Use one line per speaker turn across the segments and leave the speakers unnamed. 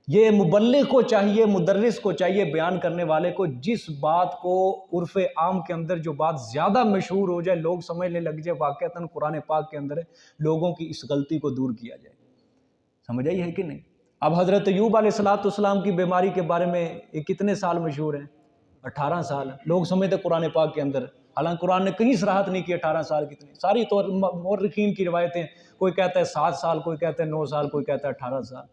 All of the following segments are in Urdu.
یہ مبلغ کو چاہیے، مدرس کو چاہیے، بیان کرنے والے کو، جس بات کو عرف عام کے اندر جو بات زیادہ مشہور ہو جائے، لوگ سمجھنے لگ جائے واقعتاً قرآن پاک کے اندر ہے، لوگوں کی اس غلطی کو دور کیا جائے۔ سمجھ آئی ہے کہ نہیں؟ اب حضرت ایوب علیہ السلام کی بیماری کے بارے میں یہ کتنے سال مشہور ہیں؟ 18 سال۔ لوگ سمجھتے قرآن پاک کے اندر، حالانکہ قرآن نے کہیں صراحت نہیں کی 18 سال کتنے، ساری طور مورخین کی روایتیں، کوئی کہتا ہے 7 سال، کوئی کہتا ہے 9 سال، کوئی کہتا ہے 18 سال۔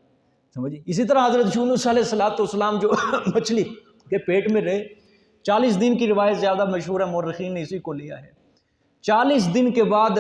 سمجھے؟ اسی طرح حضرت یونس علیہ السلام جو مچھلی کے پیٹ میں رہے 40 دن کی روایت زیادہ مشہور ہے، مورخین نے اسی کو لیا ہے۔ 40 دن کے بعد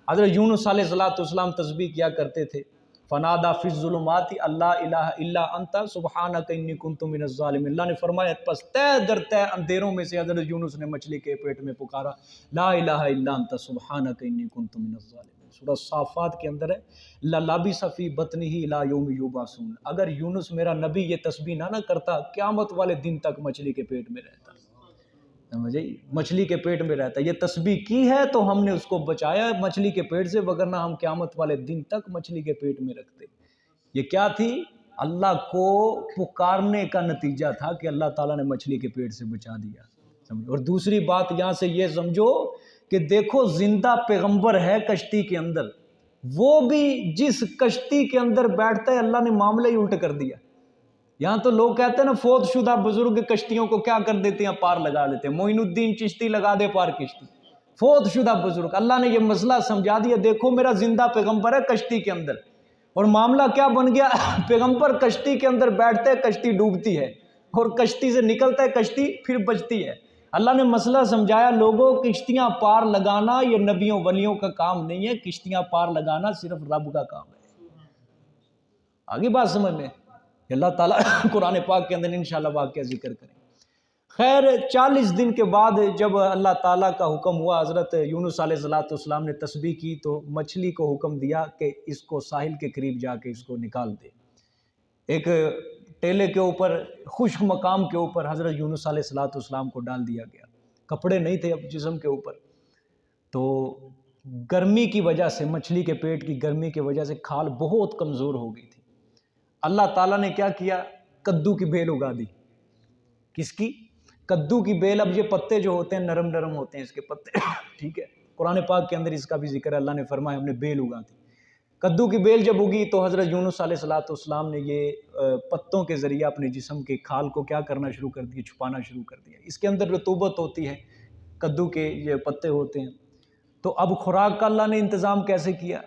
حضرت یونس علیہ السلام تسبیح کیا کرتے تھے، فنادا فی الظلمات اللہ الہ الا انت سبحانک انی کنت من الظالمین۔ اللہ نے فرمایا پس طے در طے اندھیروں میں سے حضرت یونس نے مچھلی کے پیٹ میں پکارا، لا الہ الا انت سبحانک انی کنت من الظالمین۔ سورہ صافات کے اندر ہے، لَلَبِثَ فِی بَطْنِهِ إِلَىٰ یوم یُبْعَثُونَ۔ اگر یونس میرا نبی یہ تسبیح نہ کرتا، قیامت والے دن تک مچھلی کے پیٹ میں رہتا۔ سمجھے؟ مچھلی کے پیٹ میں رہتا۔ یہ تسبیح کی ہے تو ہم نے اس کو بچایا مچھلی کے پیٹ سے، وگرنہ ہم قیامت والے دن تک مچھلی کے پیٹ میں رکھتے۔ یہ کیا تھی؟ اللہ کو پکارنے کا نتیجہ تھا کہ اللہ تعالیٰ نے مچھلی کے پیٹ سے بچا دیا۔ سمجھو؟ اور دوسری بات یہاں سے یہ سمجھو کہ دیکھو زندہ پیغمبر ہے کشتی کے اندر، وہ بھی جس کشتی کے اندر بیٹھتا ہے اللہ نے معاملہ ہی الٹ کر دیا۔ یہاں تو لوگ کہتے ہیں نا فوت شدہ بزرگ کشتیوں کو کیا کر دیتے ہیں؟ پار لگا لیتے ہیں۔ معین الدین چشتی لگا دے پار کشتی۔ فوت شدہ بزرگ، اللہ نے یہ مسئلہ سمجھا دیا، دیکھو میرا زندہ پیغمبر ہے کشتی کے اندر، اور معاملہ کیا بن گیا؟ پیغمبر کشتی کے اندر بیٹھتے ہے، کشتی ڈوبتی ہے، اور کشتی سے نکلتا ہے، کشتی پھر بچتی ہے۔ اللہ نے مسئلہ سمجھایا، لوگوں کشتیاں پار لگانا یہ نبیوں ولیوں کا کام نہیں ہے، کشتیاں پار لگانا صرف رب کا کام ہے۔ آگے بات سمجھ میں؟ اللہ تعالیٰ قرآن پاک کے اندر انشاءاللہ واقعہ ذکر کریں۔ خیر 40 دن کے بعد جب اللہ تعالیٰ کا حکم ہوا، حضرت یونس علیہ السلام نے تسبیح کی تو مچھلی کو حکم دیا کہ اس کو ساحل کے قریب جا کے اس کو نکال دے۔ ایک ٹیلے کے اوپر، خشک مقام کے اوپر حضرت یونس علیہ السلام کو ڈال دیا گیا۔ کپڑے نہیں تھے اب جسم کے اوپر، تو گرمی کی وجہ سے، مچھلی کے پیٹ کی گرمی کی وجہ سے کھال بہت کمزور ہو گئی تھی۔ اللہ تعالیٰ نے کیا کیا؟ کدو کی بیل اگا دی۔ کس کی؟ کدو کی بیل۔ اب یہ پتے جو ہوتے ہیں نرم نرم ہوتے ہیں اس کے پتے، ٹھیک ہے؟ قرآن پاک کے اندر اس کا بھی ذکر ہے، اللہ نے فرمایا ہم نے بیل اگا دی۔ کدو کی بیل جب اگی تو حضرت یونس علیہ السلام نے یہ پتوں کے ذریعے اپنے جسم کے کھال کو کیا کرنا شروع کر دیا؟ چھپانا شروع کر دیا۔ اس کے اندر رطوبت ہوتی ہے، کدو کے یہ پتے ہوتے ہیں۔ تو اب خوراک کا اللہ نے انتظام کیسے کیا؟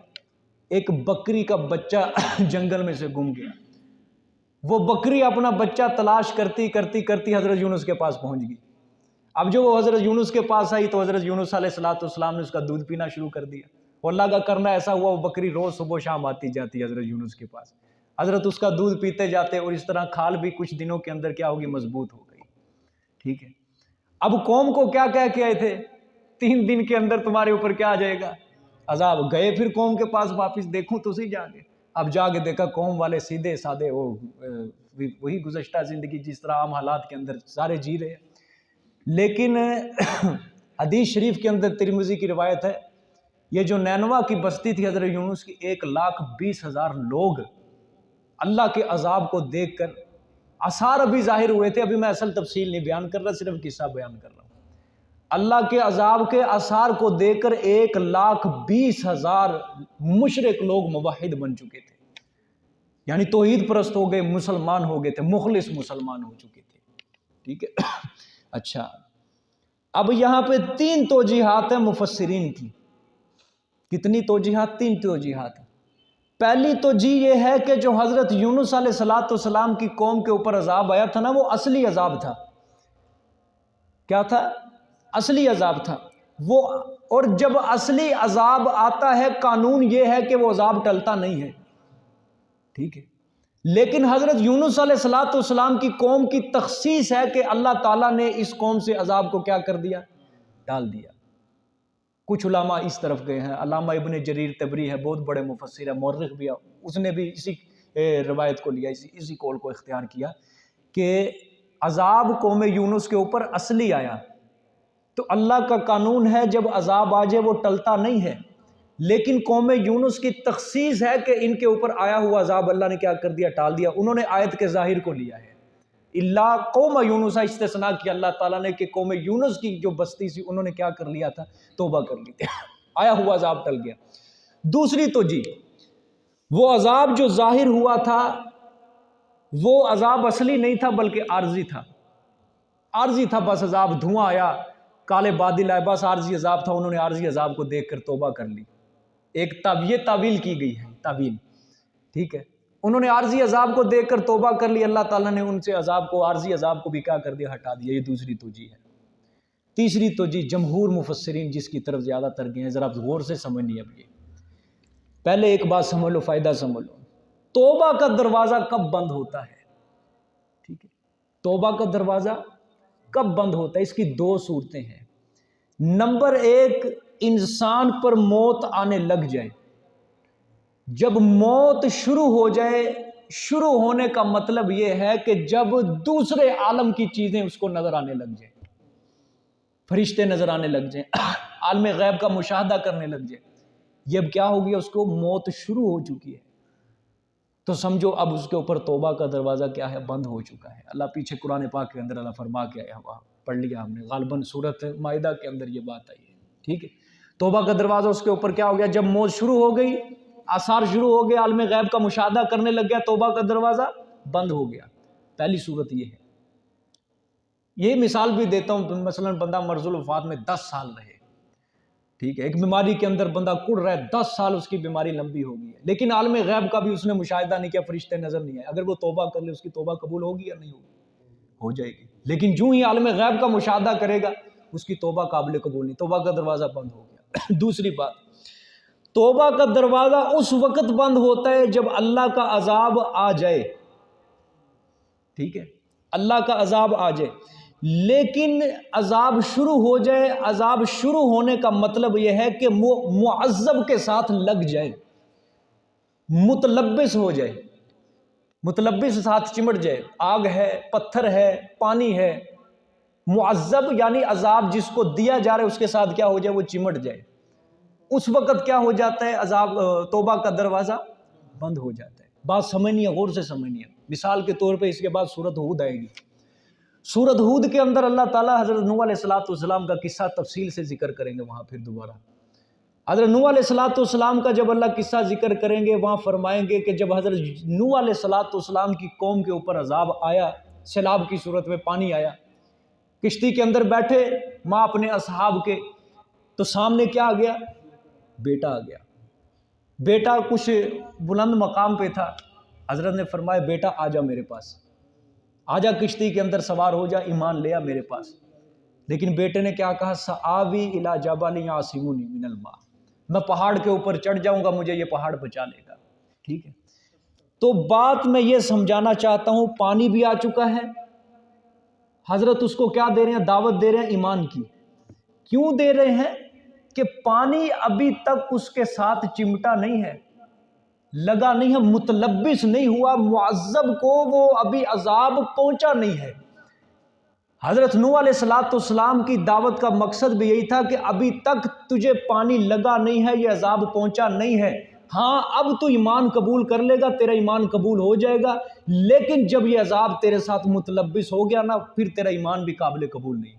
ایک بکری کا بچہ جنگل میں سے گم گیا۔ وہ بکری اپنا بچہ تلاش کرتی کرتی کرتی حضرت یونس کے پاس پہنچ گئی۔ اب جو وہ حضرت یونس کے پاس آئی تو حضرت یونس علیہ السلام نے اس کا دودھ پینا شروع کر دیا۔ اور اللہ کا کرنا ایسا ہوا، وہ بکری روز صبح و شام آتی جاتی حضرت یونس کے پاس، حضرت اس کا دودھ پیتے جاتے، اور اس طرح کھال بھی کچھ دنوں کے اندر کیا ہوگی؟ مضبوط ہو گئی۔ ٹھیک ہے؟ اب قوم کو کیا کہہ کے آئے تھے؟ 3 دن کے اندر تمہارے اوپر کیا آ جائے گا؟ عذاب۔ گئے پھر قوم کے پاس واپس، دیکھوں تو صحیح جا کے۔ اب جا کے دیکھا قوم والے سیدھے سادے، وہی گزشتہ زندگی جس طرح عام حالات کے اندر سارے جی رہے ہیں۔ لیکن حدیث شریف کے اندر ترمذی کی روایت ہے، یہ جو نینوا کی بستی تھی حضرت یونس کی، 1,20,000 لوگ اللہ کے عذاب کو دیکھ کر، آثار ابھی ظاہر ہوئے تھے، ابھی میں اصل تفصیل نہیں بیان کر رہا، صرف قصہ بیان کر رہا ہوں۔ اللہ کے عذاب کے آثار کو دیکھ کر 1,20,000 مشرک لوگ موحد بن چکے تھے، یعنی توحید پرست ہو گئے، مسلمان ہو گئے تھے، مخلص مسلمان ہو چکے تھے۔ ٹھیک ہے؟ اچھا، اب یہاں پہ 3 توجیحات ہیں مفسرین کی۔ کتنی توجیحات؟ 3 توجیحات۔ پہلی توجیہ یہ ہے کہ جو حضرت یونس علیہ السلام کی قوم کے اوپر عذاب آیا تھا نا، وہ اصلی عذاب تھا۔ کیا تھا؟ اصلی عذاب تھا وہ۔ اور جب اصلی عذاب آتا ہے، قانون یہ ہے کہ وہ عذاب ٹلتا نہیں ہے۔ ٹھیک ہے؟ لیکن حضرت یونس علیہ السلام کی قوم کی تخصیص ہے کہ اللہ تعالیٰ نے اس قوم سے عذاب کو کیا کر دیا؟ ٹال دیا۔ کچھ علماء اس طرف گئے ہیں، علامہ ابن جریر طبری ہے، بہت بڑے مفسر ہے، مورخ بھی ہے، اس نے بھی اسی روایت کو لیا، اسی قول کو اختیار کیا کہ عذاب قوم یونس کے اوپر اصلی آیا۔ تو اللہ کا قانون ہے جب عذاب آ جائے وہ ٹلتا نہیں ہے، لیکن قوم یونس کی تخصیص ہے کہ ان کے اوپر آیا ہوا عذاب اللہ نے کیا کر دیا؟ ٹال دیا. انہوں نے آیت کے ظاہر کو لیا ہے. اللہ قوم یونس استثناء کیا اللہ تعالیٰ نے کہ قوم یونس کی جو بستی تھی انہوں نے کیا کر لیا تھا؟ توبہ کر لی تھی. آیا ہوا عذاب ٹل گیا. دوسری توجیہ، وہ عذاب جو ظاہر ہوا تھا وہ عذاب اصلی نہیں تھا بلکہ عارضی تھا. عارضی تھا، بس عذاب، دھواں آیا، کالے بادل آئے، بس عارضی عذاب تھا. انہوں نے عارضی عذاب کو دیکھ کر توبہ کر لی. ایک یہ تعویل کی گئی ہے، تعویل، ٹھیک ہے. انہوں نے عارضی عذاب کو دیکھ کر توبہ کر لی، اللہ تعالیٰ نے ان سے عذاب کو، عارضی عذاب کو بھی کیا کر دیا؟ ہٹا دیا. یہ دوسری توجیہ ہے. تیسری توجیہ جمہور مفسرین جس کی طرف زیادہ تر گئے ہیں، ذرا غور سے سمجھنی. اب یہ پہلے ایک بات سمجھ لو، فائدہ سمجھ لو. توبہ کا دروازہ کب بند ہوتا ہے؟ ٹھیک ہے، توبہ کا دروازہ کب بند ہوتا ہے؟ اس کی دو صورتیں ہیں. نمبر ایک، انسان پر موت آنے لگ جائے. جب موت شروع ہو جائے، شروع ہونے کا مطلب یہ ہے کہ جب دوسرے عالم کی چیزیں اس کو نظر آنے لگ جائیں، فرشتے نظر آنے لگ جائیں، عالم غیب کا مشاہدہ کرنے لگ جائے. یہ اب کیا ہو گیا؟ اس کو موت شروع ہو چکی ہے. تو سمجھو اب اس کے اوپر توبہ کا دروازہ کیا ہے؟ بند ہو چکا ہے. اللہ پیچھے قرآن پاک کے اندر اللہ فرما کے آیا، وہاں پڑھ لیا ہم نے، غالباً سورۃ مائدہ کے اندر یہ بات آئی ہے. ٹھیک ہے، توبہ کا دروازہ اس کے اوپر کیا ہو گیا؟ جب موت شروع ہو گئی، آثار شروع ہو گئے، عالم غیب کا مشاہدہ کرنے لگ گیا، توبہ کا دروازہ بند ہو گیا. پہلی صورت یہ ہے. یہ مثال بھی دیتا ہوں، مثلا بندہ مرض الوفات میں 10 سال رہے، ٹھیک ہے، ایک بیماری کے اندر بندہ کڑ رہا ہے، 10 سال اس کی بیماری لمبی ہو گئی ہے، لیکن عالم غیب کا بھی اس نے مشاہدہ نہیں کیا، فرشتے نظر نہیں آئے. اگر وہ توبہ کر لے، اس کی توبہ قبول ہوگی یا نہیں ہوگی؟ ہو جائے گی. لیکن جو ہی عالم غیب کا مشاہدہ کرے گا، اس کی توبہ قابل قبول نہیں، توبہ کا دروازہ بند ہو گیا. دوسری بات، توبہ کا دروازہ اس وقت بند ہوتا ہے جب اللہ کا عذاب آ جائے. ٹھیک ہے، اللہ کا عذاب آ جائے. لیکن عذاب شروع ہو جائے، عذاب شروع ہونے کا مطلب یہ ہے کہ وہ معذب کے ساتھ لگ جائے، متلبس ہو جائے، متلبس ساتھ چمٹ جائے. آگ ہے، پتھر ہے، پانی ہے. معذب یعنی عذاب جس کو دیا جا رہا ہے اس کے ساتھ کیا ہو جائے؟ وہ چمٹ جائے. اس وقت کیا ہو جاتا ہے؟ عذاب، توبہ کا دروازہ بند ہو جاتا ہے. بات سمجھنی ہے، غور سے سمجھنی ہے. مثال کے طور پہ اس کے بعد سورۃ ہود آئے گی. سورۃ ہود کے اندر اللہ تعالیٰ حضرت نوح علیہ السلام کا قصہ تفصیل سے ذکر کریں گے. وہاں پھر دوبارہ حضرت نوح علیہ السلام کا جب اللہ قصہ ذکر کریں گے، وہاں فرمائیں گے کہ جب حضرت نوح علیہ السلام کی قوم کے اوپر عذاب آیا، سیلاب کی صورت میں پانی آیا، کشتی کے اندر بیٹھے ماں اپنے اصحاب کے، تو سامنے کیا آ گیا؟ بیٹا آ گیا. بیٹا کچھ بلند مقام پہ تھا. حضرت نے فرمایا بیٹا آ جا میرے پاس، آ جا کشتی کے اندر سوار ہو جا، ایمان لے آ میرے پاس. لیکن بیٹے نے کیا کہا؟ سآوی الی جبل یعصمنی من الماء، میں پہاڑ کے اوپر چڑھ جاؤں گا، مجھے یہ پہاڑ بچا لے گا. ٹھیک ہے، تو بات میں یہ سمجھانا چاہتا ہوں، پانی بھی آ چکا ہے. حضرت اس کو کیا دے رہے ہیں؟ دعوت دے رہے ہیں ایمان کی. کیوں دے رہے ہیں؟ کہ پانی ابھی تک اس کے ساتھ چمٹا نہیں ہے، لگا نہیں ہے، متلبس نہیں ہوا، معذب کو وہ ابھی عذاب پہنچا نہیں ہے. حضرت نوح علیہ السلام کی دعوت کا مقصد بھی یہی تھا کہ ابھی تک تجھے پانی لگا نہیں ہے، یہ عذاب پہنچا نہیں ہے. ہاں اب تو ایمان قبول کر لے گا، تیرا ایمان قبول ہو جائے گا، لیکن جب یہ عذاب تیرے ساتھ متلبس ہو گیا نا، پھر تیرا ایمان بھی قابل قبول نہیں ہے.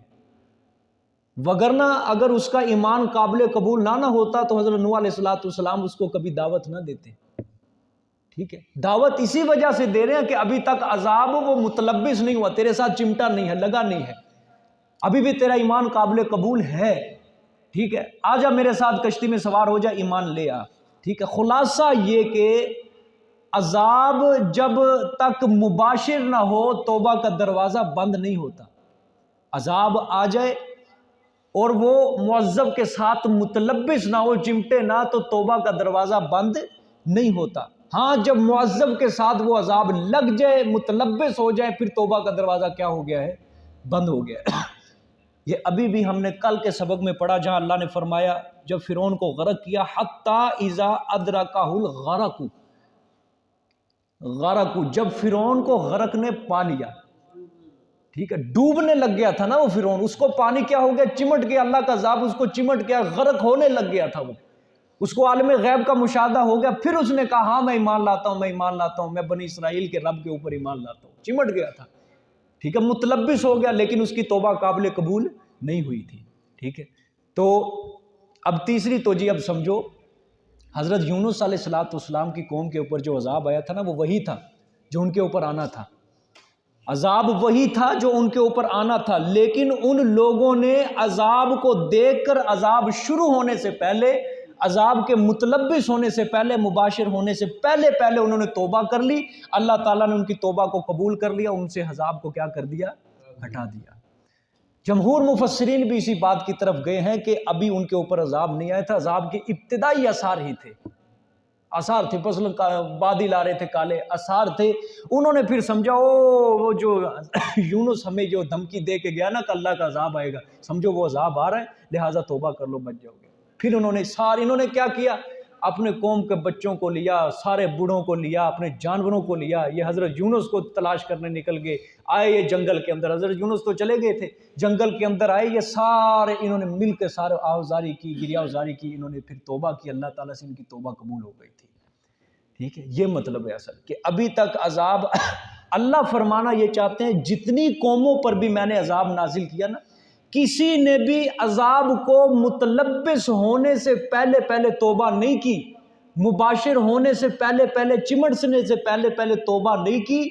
وگرنہ اگر اس کا ایمان قابل قبول نہ ہوتا تو حضرت نوح علیہ السلام اس کو کبھی دعوت نہ دیتے. ٹھیک ہے، دعوت اسی وجہ سے دے رہے ہیں کہ ابھی تک عذاب وہ متلبس نہیں ہوا، تیرے ساتھ چمٹا نہیں ہے، لگا نہیں ہے، ابھی بھی تیرا ایمان قابل قبول ہے. ٹھیک ہے، آ جا میرے ساتھ کشتی میں سوار ہو جا، ایمان لے آ. ٹھیک ہے، خلاصہ یہ کہ عذاب جب تک مباشر نہ ہو توبہ کا دروازہ بند نہیں ہوتا. عذاب آ جائے اور وہ معذب کے ساتھ متلبس نہ ہو، چمٹے نہ، تو توبہ کا دروازہ بند نہیں ہوتا. ہاں جب معذب کے ساتھ وہ عذاب لگ جائے، متلبس ہو جائے، پھر توبہ کا دروازہ کیا ہو گیا ہے؟ بند ہو گیا. یہ ابھی بھی ہم نے کل کے سبق میں پڑھا، جہاں اللہ نے فرمایا جب فرعون کو غرق کیا، حتی اذا ادرکہ الغرق، جب فرعون کو غرق نے پا لیا. ٹھیک ہے، ڈوبنے لگ گیا تھا نا وہ فرعون، اس کو پانی کیا ہو گیا؟ چمٹ گیا، اللہ کا عذاب اس کو چمٹ گیا، غرق ہونے لگ گیا تھا وہ. اس کو عالم غیب کا مشاہدہ ہو گیا، پھر اس نے کہا ہاں میں ایمان لاتا ہوں، میں ایمان لاتا ہوں، میں بنی اسرائیل کے رب کے اوپر ایمان لاتا ہوں، چمٹ گیا تھا، ٹھیک ہے، متلبس ہو گیا، لیکن اس کی توبہ قابل قبول نہیں ہوئی تھی، ٹھیک ہے۔ تو اب تیسری توجیہ اب سمجھو، حضرت یونس علیہ السلام کی قوم کے اوپر جو عذاب آیا تھا نا، وہ وہی تھا جو ان کے اوپر آنا تھا، عذاب وہی تھا جو ان کے اوپر آنا تھا، لیکن ان لوگوں نے عذاب کو دیکھ کر عذاب شروع ہونے سے پہلے، عذاب کے متلبس ہونے سے پہلے، مباشر ہونے سے پہلے انہوں نے توبہ کر لی، اللہ تعالیٰ نے ان کی توبہ کو قبول کر لیا، ان سے عذاب کو کیا کر دیا؟ ہٹا دیا۔ جمہور مفسرین بھی اسی بات کی طرف گئے ہیں کہ ابھی ان کے اوپر عذاب نہیں آیا تھا، عذاب کے ابتدائی آثار ہی تھے، آثار تھے، فصل بادل آ رہے تھے، کالے آثار تھے، انہوں نے پھر سمجھا وہ جو یونس ہمیں جو دھمکی دے کے گیا نا کہ اللہ کا عذاب آئے گا، سمجھو وہ عذاب آ رہا ہے، لہٰذا توبہ کر لو، بچ جاؤ گے۔ پھر انہوں نے کیا کیا؟ اپنے قوم کے بچوں کو لیا، سارے بوڑھوں کو لیا، اپنے جانوروں کو لیا، یہ حضرت یونس کو تلاش کرنے نکل گئے، آئے یہ جنگل کے اندر، حضرت یونس تو چلے گئے تھے، جنگل کے اندر آئے یہ سارے، انہوں نے مل کے سارے آوزاری کی، گریہ وزاری کی، انہوں نے پھر توبہ کی، اللہ تعالیٰ سے ان کی توبہ قبول ہو گئی تھی، ٹھیک ہے۔ یہ مطلب ہے اصل کہ ابھی تک عذاب اللہ فرمانا یہ چاہتے ہیں جتنی قوموں پر بھی میں نے عذاب نازل کیا نا، کسی نے بھی عذاب کو متلبس ہونے سے پہلے توبہ نہیں کی، مباشر ہونے سے پہلے چمٹنے سے پہلے توبہ نہیں کی۔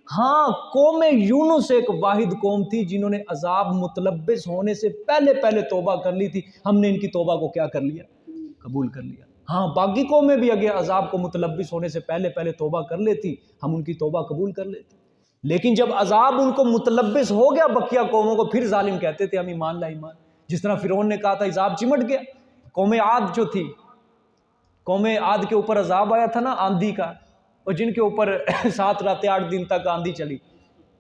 ہاں، قوم یونس ایک واحد قوم تھی جنہوں نے عذاب متلبس ہونے سے پہلے توبہ کر لی تھی، ہم نے ان کی توبہ کو کیا کر لیا؟ قبول کر لیا۔ ہاں، باقی قومیں بھی اگر عذاب کو متلبس ہونے سے پہلے توبہ کر لیتی، ہم ان کی توبہ قبول کر لیتے، لیکن جب عذاب ان کو متلبس ہو گیا بقیہ قوموں کو، پھر ظالم کہتے تھے ہم ایمان لا ایمان، جس طرح فرعون نے کہا تھا عذاب چمٹ گیا۔ قوم عاد جو تھی، قوم عاد کے اوپر عذاب آیا تھا نا آندھی کا، اور جن کے اوپر 7 راتیں 8 دن تک آندھی چلی،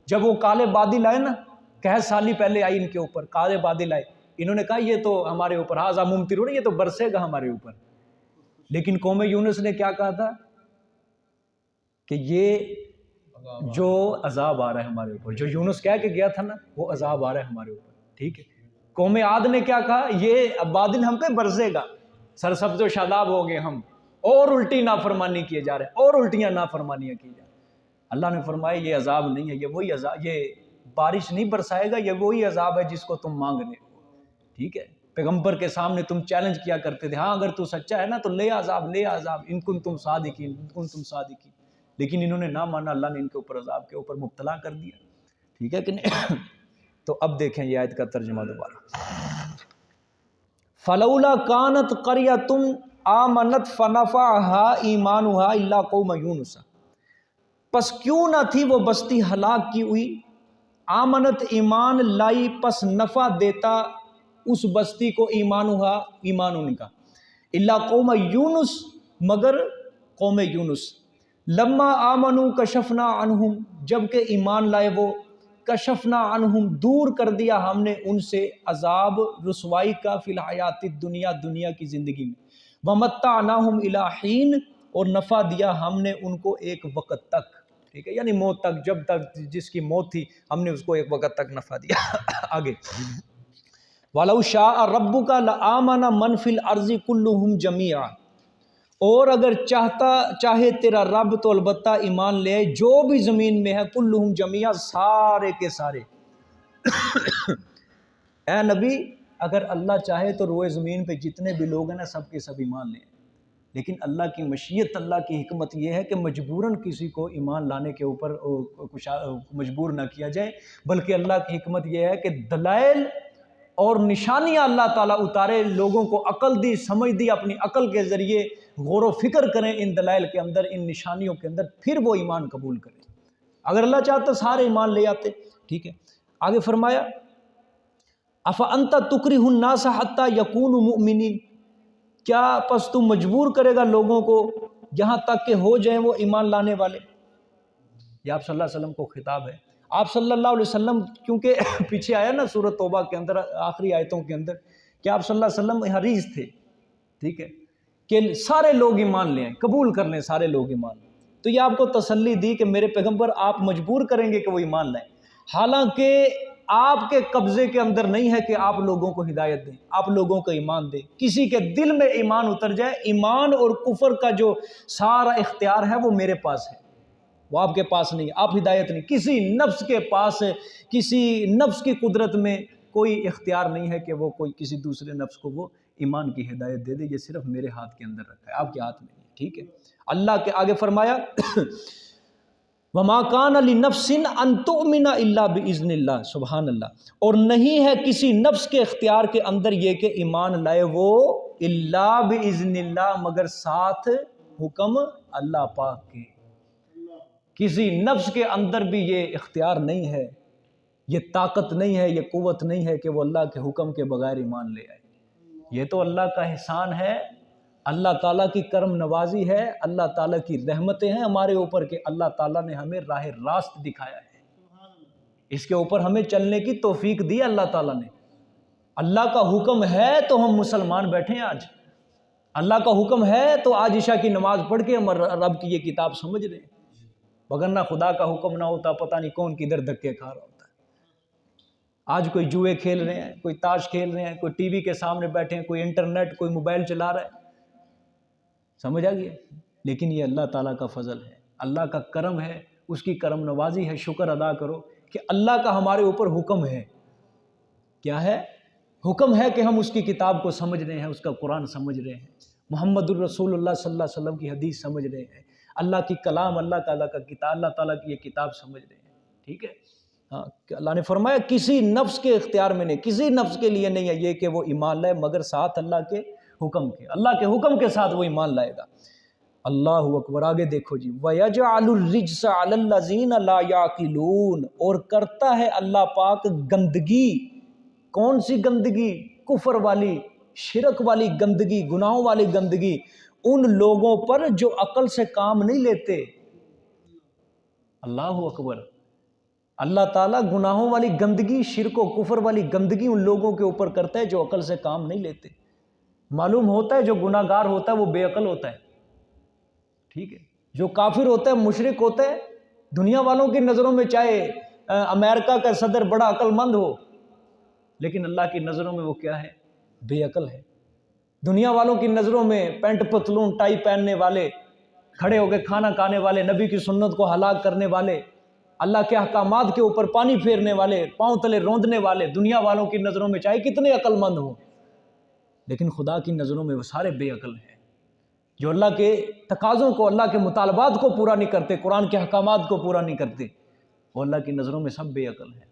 جب وہ کالے بادل آئے نا، 1 سالی پہلے آئی ان کے اوپر کالے بادل آئے، انہوں نے کہا یہ تو ہمارے اوپر ہاذا ممطر، یہ تو برسے گا ہمارے اوپر، لیکن قوم یونس نے کیا کہا تھا کہ یہ جو عذاب آ رہا ہے ہمارے اوپر، جو یونس کہہ کے گیا تھا نا، وہ عذاب آ رہا ہے ہمارے اوپر، ٹھیک ہے۔ قوم عاد نے کیا کہا؟ یہ بادل ہم پہ برسے گا، سرسبز و شاداب ہو گئے ہم، اور الٹی نافرمانی کیے جا رہے ہیں، اور الٹیاں نافرمانیاں کی جا رہی ہیں۔ اللہ نے فرمایا یہ عذاب نہیں ہے، یہ وہی عذاب، یہ بارش نہیں برسائے گا، یہ وہی عذاب ہے جس کو تم مانگ رہے ہو، ٹھیک ہے۔ پیغمبر کے سامنے تم چیلنج کیا کرتے تھے، ہاں اگر تو سچا ہے نا تو لے عذاب، لے عذاب، ان کنتم صادقین، ان کنتم صادقین، لیکن انہوں نے نہ مانا، اللہ نے ان کے اوپر عذاب کے اوپر مبتلا کر دیا، ٹھیک ہے کہ نہیں؟ تو اب دیکھیں یہ آیت کا ترجمہ دوبارہ، فلولا کانت قریۃ آمنت فنفعها ایمانها الا قوم یونس، پس کیوں نہ تھی وہ بستی ہلاک کی ہوئی، آمنت ایمان لائی، پس نفع دیتا اس بستی کو ایمانها ایمان ان کا، الا قوم یونس مگر قوم یونس، لما آمنوا کشفنا عنہم جبکہ ایمان لائے وہ، کشفنا عنہم دور کر دیا ہم نے ان سے عذاب رسوائی کا، فی الحیات الدنیا دنیا کی زندگی میں، ومتعناہم الی حین اور نفع دیا ہم نے ان کو ایک وقت تک، ٹھیک ہے، یعنی موت تک، جب تک جس کی موت تھی ہم نے اس کو ایک وقت تک نفع دیا۔ آگے وَلَوْ شَاءَ رَبُّكَ لَآمَنَ مَنْ فِي الْأَرْضِ كُلُّهُمْ جَمِيعًا، اور اگر چاہے تیرا رب تو البتہ ایمان لے جو بھی زمین میں ہے، کلہم جمیعا سارے کے سارے۔ اے نبی اگر اللہ چاہے تو روئے زمین پہ جتنے بھی لوگ ہیں نا سب کے سب ایمان لیں، لیکن اللہ کی مشیت، اللہ کی حکمت یہ ہے کہ مجبوراً کسی کو ایمان لانے کے اوپر مجبور نہ کیا جائے، بلکہ اللہ کی حکمت یہ ہے کہ دلائل اور نشانیاں اللہ تعالیٰ اتارے، لوگوں کو عقل دی، سمجھ دی، اپنی عقل کے ذریعے غور و فکر کریں ان دلائل کے اندر، ان نشانیوں کے اندر، پھر وہ ایمان قبول کریں۔ اگر اللہ چاہتا سارے ایمان لے آتے، ٹھیک ہے۔ آگے فرمایا افانت تکرہ الناس حتی یکونوا مؤمنین، کیا پس تو مجبور کرے گا لوگوں کو یہاں تک کہ ہو جائیں وہ ایمان لانے والے؟ یہ آپ صلی اللہ علیہ وسلم کو خطاب ہے۔ آپ صلی اللہ علیہ وسلم کیونکہ پیچھے آیا نا سورۃ توبہ کے اندر آخری آیتوں کے اندر کہ آپ صلی اللہ علیہ وسلم حریص تھے، ٹھیک ہے، کہ سارے لوگ ایمان لیں، قبول کر لیں سارے لوگ ایمان لیں، تو یہ آپ کو تسلی دی کہ میرے پیغمبر آپ مجبور کریں گے کہ وہ ایمان لائیں، حالانکہ آپ کے قبضے کے اندر نہیں ہے کہ آپ لوگوں کو ہدایت دیں، آپ لوگوں کو ایمان دیں۔ کسی کے دل میں ایمان اتر جائے، ایمان اور کفر کا جو سارا اختیار ہے وہ میرے پاس ہے، وہ آپ کے پاس نہیں، آپ ہدایت نہیں۔ کسی نفس کے پاس، کسی نفس کی قدرت میں کوئی اختیار نہیں ہے کہ وہ کوئی کسی دوسرے نفس کو وہ ایمان کی ہدایت دے دے، یہ صرف میرے ہاتھ کے اندر رکھا ہے، آپ کے ہاتھ میں نہیں ہے، ٹھیک ہے۔ اللہ کے آگے فرمایا وَمَا كَانَ لِنَفْسٍ أَن تُؤْمِنَ إِلَّا بِإِذْنِ اللَّهِ، سبحان اللہ، اور نہیں ہے کسی نفس کے اختیار کے اندر یہ کہ ایمان لائے وہ الا بِإِذْنِ اللَّهِ، مگر ساتھ حکم اللہ پاک کے۔ کسی نفس کے اندر بھی یہ اختیار نہیں ہے، یہ طاقت نہیں ہے، یہ قوت نہیں ہے کہ وہ اللہ کے حکم کے بغیر ایمان لے آئے۔ یہ تو اللہ کا احسان ہے، اللہ تعالیٰ کی کرم نوازی ہے، اللہ تعالیٰ کی رحمتیں ہیں ہمارے اوپر کہ اللہ تعالیٰ نے ہمیں راہ راست دکھایا ہے، اس کے اوپر ہمیں چلنے کی توفیق دی اللہ تعالیٰ نے۔ اللہ کا حکم ہے تو ہم مسلمان بیٹھے ہیں آج، اللہ کا حکم ہے تو آج عشاء کی نماز پڑھ کے ہم رب کی یہ کتاب سمجھ رہے ہیں، وگرنہ خدا کا حکم نہ ہوتا پتہ نہیں کون کدھر دھکے کھا رہا ہوتا ہے۔ آج کوئی جوئے کھیل رہے ہیں، کوئی تاش کھیل رہے ہیں، کوئی ٹی وی کے سامنے بیٹھے ہیں، کوئی انٹرنیٹ، کوئی موبائل چلا رہا ہے، سمجھ آ گیا؟ لیکن یہ اللہ تعالیٰ کا فضل ہے، اللہ کا کرم ہے، اس کی کرم نوازی ہے، شکر ادا کرو کہ اللہ کا ہمارے اوپر حکم ہے۔ کیا ہے؟ حکم ہے کہ ہم اس کی کتاب کو سمجھ رہے ہیں، اس کا قرآن سمجھ رہے ہیں، محمد الرسول اللہ صلی اللہ علیہ وسلم کی حدیث سمجھ رہے ہیں، اللہ کی کلام، اللہ تعالیٰ کا کتاب، اللہ تعالیٰ کی یہ کتاب سمجھ رہے ہیں، ٹھیک ہے۔ ہاں، کہ اللہ نے فرمایا کسی نفس کے اختیار میں نہیں، کسی نفس کے لیے نہیں ہے یہ کہ وہ ایمان لائے مگر ساتھ اللہ کے حکم کے، اللہ کے حکم کے ساتھ وہ ایمان لائے گا۔ اللہ اکبر، آگے دیکھو جی، وَيَجْعَلُ الرِّجْسَ عَلَى الَّذِينَ لَا يَعْقِلُونَ، اور کرتا ہے اللہ پاک گندگی، کون سی گندگی؟ کفر والی، شرک والی گندگی، گناہوں والی گندگی ان لوگوں پر جو عقل سے کام نہیں لیتے۔ اللہ اکبر، اللہ تعالیٰ گناہوں والی گندگی، شرک و کفر والی گندگی ان لوگوں کے اوپر کرتا ہے جو عقل سے کام نہیں لیتے۔ معلوم ہوتا ہے جو گناہ گار ہوتا ہے وہ بے عقل ہوتا ہے، ٹھیک ہے۔ جو کافر ہوتا ہے، مشرک ہوتا ہے، دنیا والوں کی نظروں میں چاہے امریکہ کا صدر بڑا عقل مند ہو، لیکن اللہ کی نظروں میں وہ کیا ہے؟ بے عقل ہے۔ دنیا والوں کی نظروں میں پینٹ پتلون ٹائی پہننے والے، کھڑے ہو کے کھانا کھانے والے، نبی کی سنت کو ہلاک کرنے والے، اللہ کے احکامات کے اوپر پانی پھیرنے والے، پاؤں تلے روندنے والے، دنیا والوں کی نظروں میں چاہے کتنے عقل مند ہوں، لیکن خدا کی نظروں میں وہ سارے بے عقل ہیں۔ جو اللہ کے تقاضوں کو، اللہ کے مطالبات کو پورا نہیں کرتے، قرآن کے احکامات کو پورا نہیں کرتے، وہ اللہ کی نظروں میں سب بے عقل ہیں۔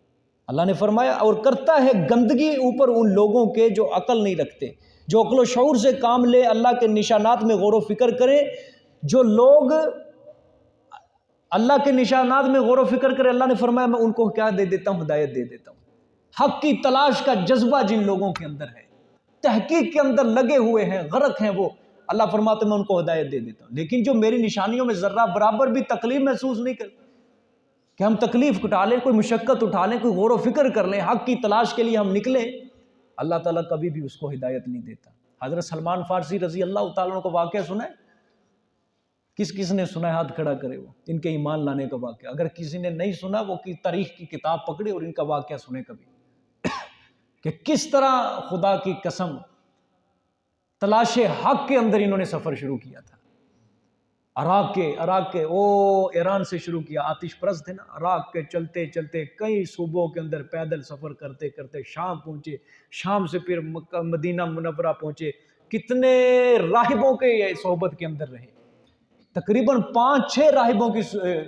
اللہ نے فرمایا اور کرتا ہے گندگی اوپر ان لوگوں کے جو عقل نہیں رکھتے، جو عقل و شعور سے کام لے، اللہ کے نشانات میں غور و فکر کرے۔ جو لوگ اللہ کے نشانات میں غور و فکر کرے، اللہ نے فرمایا میں ان کو کیا دے دیتا ہوں؟ ہدایت دے دیتا ہوں۔ حق کی تلاش کا جذبہ جن لوگوں کے اندر ہے، تحقیق کے اندر لگے ہوئے ہیں، غرق ہیں، وہ اللہ فرماتے میں ان کو ہدایت دے دیتا ہوں۔ لیکن جو میری نشانیوں میں ذرہ برابر بھی تکلیف محسوس نہیں کرتے، کہ ہم تکلیف اٹھا لیں، کوئی مشقت اٹھا لیں، کوئی غور و فکر کر لیں، حق کی تلاش کے لیے ہم نکلیں، اللہ تعالیٰ کبھی بھی اس کو ہدایت نہیں دیتا۔ حضرت سلمان فارسی رضی اللہ تعالیٰ عنہ کو واقعہ سنا ہے؟ کس نے سنا ہے؟ ہاتھ کھڑا کرے وہ، ان کے ایمان لانے کا واقعہ۔ اگر کسی نے نہیں سنا، وہ کی تاریخ کی کتاب پکڑے اور ان کا واقعہ سنے کبھی، کہ کس طرح خدا کی قسم تلاش حق کے اندر انہوں نے سفر شروع کیا تھا۔ عراق کے ایران سے شروع کیا، آتش پرست تھے نا، عراق کے چلتے چلتے کئی صوبوں کے اندر پیدل سفر کرتے کرتے شام پہنچے، شام سے پھر مدینہ منورہ پہنچے، کتنے راہبوں کے صحبت کے اندر رہے، تقریباً 5-6 راہبوں کی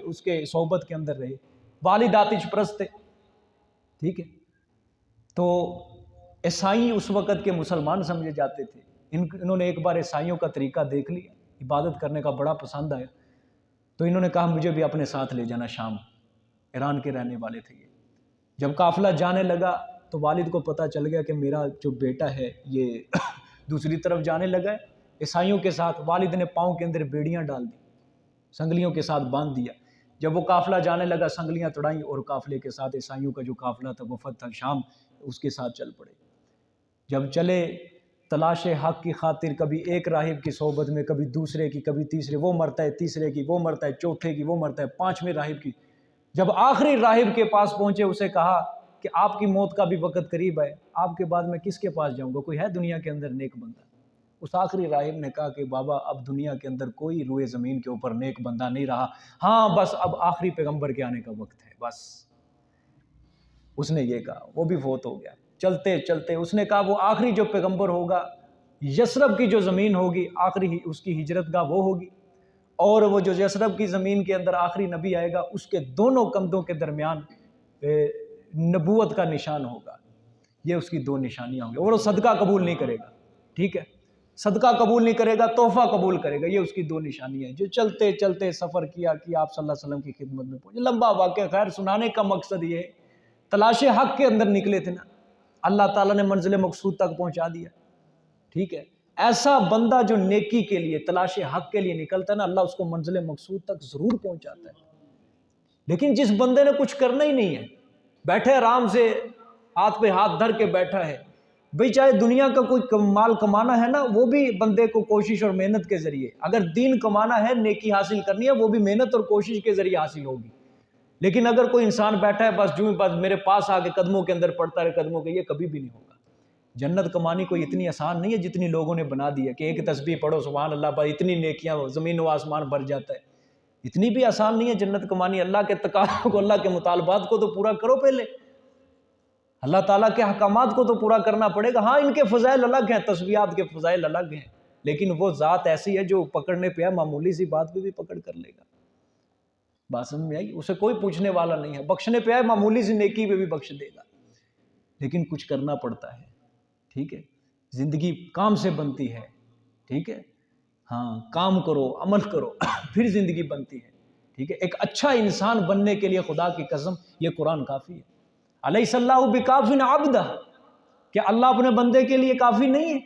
اس کے صحبت کے اندر رہے۔ والد آتش پرست تھے، ٹھیک ہے۔ تو عیسائی اس وقت کے مسلمان سمجھے جاتے تھے۔ انہوں نے ایک بار عیسائیوں کا طریقہ دیکھ لیا، عبادت کرنے کا بڑا پسند آیا، تو انہوں نے کہا مجھے بھی اپنے ساتھ لے جانا۔ شام، ایران کے رہنے والے تھے یہ۔ جب قافلہ جانے لگا تو والد کو پتہ چل گیا کہ میرا جو بیٹا ہے یہ دوسری طرف جانے لگا ہے عیسائیوں کے ساتھ۔ والد نے پاؤں کے اندر بیڑیاں ڈال دی، سنگلیوں کے ساتھ باندھ دیا۔ جب وہ قافلہ جانے لگا، سنگلیاں توڑائیں اور قافلے کے ساتھ عیسائیوں کا جو قافلہ تھا، وفد تھا شام، اس کے ساتھ چل پڑے۔ جب چلے تلاش حق کی خاطر، کبھی ایک راہب کی صحبت میں، کبھی دوسرے کی، کبھی تیسرے، وہ مرتا ہے، تیسرے کی، وہ مرتا ہے، چوتھے کی، وہ مرتا ہے، 5ویں راہب کی۔ جب آخری راہب کے پاس پہنچے، اسے کہا کہ آپ کی موت کا بھی وقت قریب ہے، آپ کے بعد میں کس کے پاس جاؤں گا؟ کوئی ہے دنیا کے اندر نیک بندہ؟ اس آخری راہب نے کہا کہ بابا اب دنیا کے اندر کوئی روئے زمین کے اوپر نیک بندہ نہیں رہا، ہاں بس اب آخری پیغمبر کے آنے کا وقت ہے، بس اس نے یہ کہا، وہ بھی فوت ہو گیا۔ چلتے چلتے اس نے کہا وہ آخری جو پیغمبر ہوگا، یثرب کی جو زمین ہوگی آخری اس کی ہجرت گاہ وہ ہوگی، اور وہ جو یثرب کی زمین کے اندر آخری نبی آئے گا اس کے دونوں کندھوں کے درمیان نبوت کا نشان ہوگا، یہ اس کی دو نشانیاں ہوں گی، اور وہ صدقہ قبول نہیں کرے گا، ٹھیک ہے، صدقہ قبول نہیں کرے گا، تحفہ قبول کرے گا، یہ اس کی دو نشانیاں ہیں۔ جو چلتے چلتے سفر کیا کہ آپ صلی اللہ علیہ وسلم کی خدمت میں پہنچے، لمبا واقعہ، خیر سنانے کا مقصد یہ ہے تلاش حق کے اندر نکلے تھے نا، اللہ تعالیٰ نے منزل مقصود تک پہنچا دیا، ٹھیک ہے۔ ایسا بندہ جو نیکی کے لیے تلاش حق کے لیے نکلتا ہے نا، اللہ اس کو منزل مقصود تک ضرور پہنچاتا ہے۔ لیکن جس بندے نے کچھ کرنا ہی نہیں ہے، بیٹھے آرام سے ہاتھ پہ ہاتھ دھر کے بیٹھا ہے، بھئی چاہے دنیا کا کوئی مال کمانا ہے نا، وہ بھی بندے کو کوشش اور محنت کے ذریعے، اگر دین کمانا ہے، نیکی حاصل کرنی ہے، وہ بھی محنت اور کوشش کے ذریعے حاصل ہوگی۔ لیکن اگر کوئی انسان بیٹھا ہے بس جو بس میرے پاس آ کے قدموں کے اندر پڑتا رہے قدموں کے، یہ کبھی بھی نہیں ہوگا۔ جنت کمانی کوئی اتنی آسان نہیں ہے جتنی لوگوں نے بنا دی ہے کہ ایک تسبیح پڑھو سبحان اللہ پر اتنی نیکیاں زمین و آسمان بھر جاتا ہے، اتنی بھی آسان نہیں ہے جنت کمانی۔ اللہ کے تقاضوں کو، اللہ کے مطالبات کو تو پورا کرو پہلے، اللہ تعالیٰ کے احکامات کو تو پورا کرنا پڑے گا۔ ہاں ان کے فضائل الگ ہیں، تسبیحات کے فضائل الگ ہیں، لیکن وہ ذات ایسی ہے جو پکڑنے پہ ہے، معمولی سی بات پہ بھی پکڑ کر لے گا۔ بات سمجھ میں آئی؟ اسے کوئی پوچھنے والا نہیں ہے، بخشنے پہ ہے، معمولی سی نیکی پہ بھی بخش دے گا، لیکن کچھ کرنا پڑتا ہے، ٹھیک ہے۔ زندگی کام سے بنتی ہے، ٹھیک ہے، ہاں کام کرو، عمل کرو، پھر زندگی بنتی ہے، ٹھیک ہے۔ ایک اچھا انسان بننے کے لیے خدا کی قسم یہ قرآن کافی ہے۔ الیس اللہ بکاف عبدہ، کہ اللہ اپنے بندے کے لیے کافی نہیں ہے؟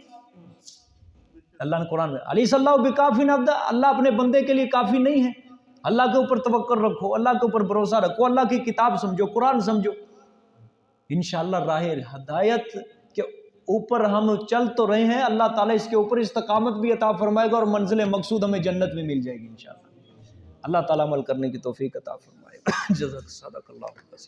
اللہ نے قرآن میں الیس اللہ بکاف عبدہ، اللہ اپنے بندے کے لیے کافی نہیں ہے؟ اللہ کے اوپر توکل رکھو، اللہ کے اوپر بھروسہ رکھو، اللہ کی کتاب سمجھو، قرآن سمجھو، انشاءاللہ راہ ہدایت کے اوپر ہم چل تو رہے ہیں، اللہ تعالیٰ اس کے اوپر استقامت بھی عطا فرمائے گا، اور منزل مقصود ہمیں جنت میں مل جائے گی انشاءاللہ۔ اللہ تعالیٰ عمل کرنے کی توفیق عطا فرمائے گا۔ جزاک صدق اللہ۔